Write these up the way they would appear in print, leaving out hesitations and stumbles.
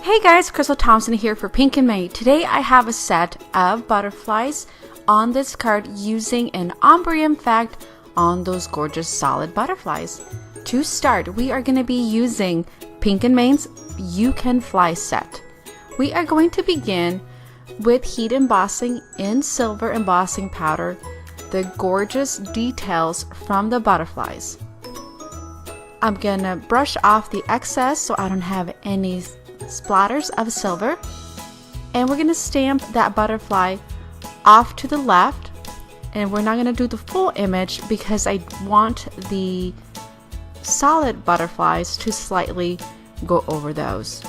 Hey guys, Crystal Thompson here for Pink and May. Today I have a set of butterflies on this card using an ombre effect on those gorgeous solid butterflies. To start, we are going to be using Pink and May's You Can Fly set. We are going to begin with heat embossing in silver embossing powder the gorgeous details from the butterflies. I'm going to brush off the excess so I don't have any splatters of silver, and we're going to stamp that butterfly off to the left, and we're not going to do the full image because I want the solid butterflies to slightly go over those.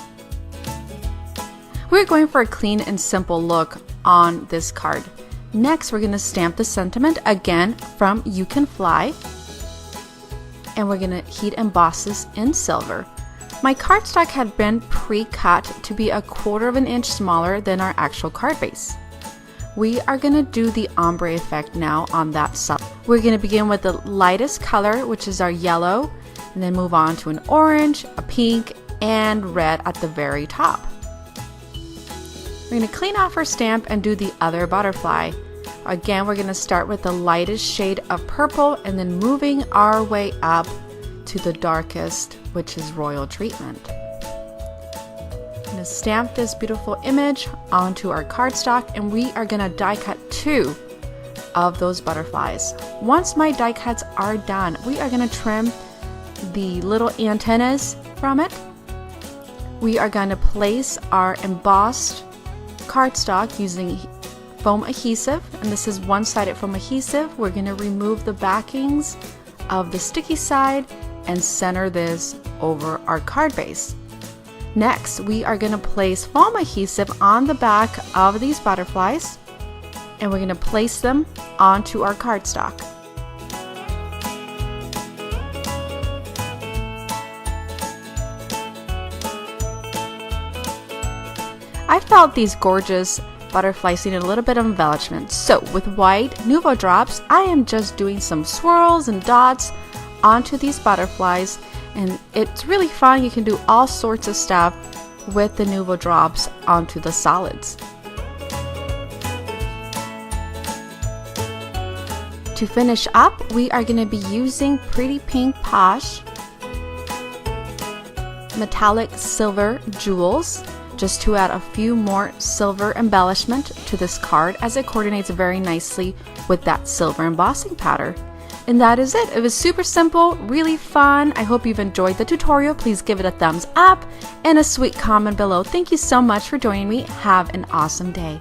We're going for a clean and simple look on this card. Next, we're going to stamp the sentiment again from You Can Fly, and we're going to heat emboss this in silver. My cardstock had been pre-cut to be 1/4 inch smaller than our actual card base. We are going to do the ombre effect now on that side. We're going to begin with the lightest color, which is our yellow, and then move on to an orange, a pink, and red at the very top. We're going to clean off our stamp and do the other butterfly. Again, we're going to start with the lightest shade of purple and then moving our way up to the darkest, which is Royal Treatment. I'm going to stamp this beautiful image onto our cardstock, and we are going to die cut 2 of those butterflies. Once my die cuts are done, we are going to trim the little antennas from it. We are going to place our embossed cardstock using foam adhesive, and this is one-sided foam adhesive. We're going to remove the backings of the sticky side and center this over our card base. Next, we are going to place foam adhesive on the back of these butterflies, and we're going to place them onto our cardstock. I felt these gorgeous butterflies needed a little bit of embellishment, so with white Nouveau drops, I am just doing some swirls and dots onto these butterflies, and it's really fun. You can do all sorts of stuff with the Nouveau drops onto the solids. To finish up, we are going to be using Pretty Pink Posh metallic silver jewels just to add a few more silver embellishment to this card, as it coordinates very nicely with that silver embossing powder. And that is it. It was super simple, really fun. I hope you've enjoyed the tutorial. Please give it a thumbs up and a sweet comment below. Thank you so much for joining me. Have an awesome day.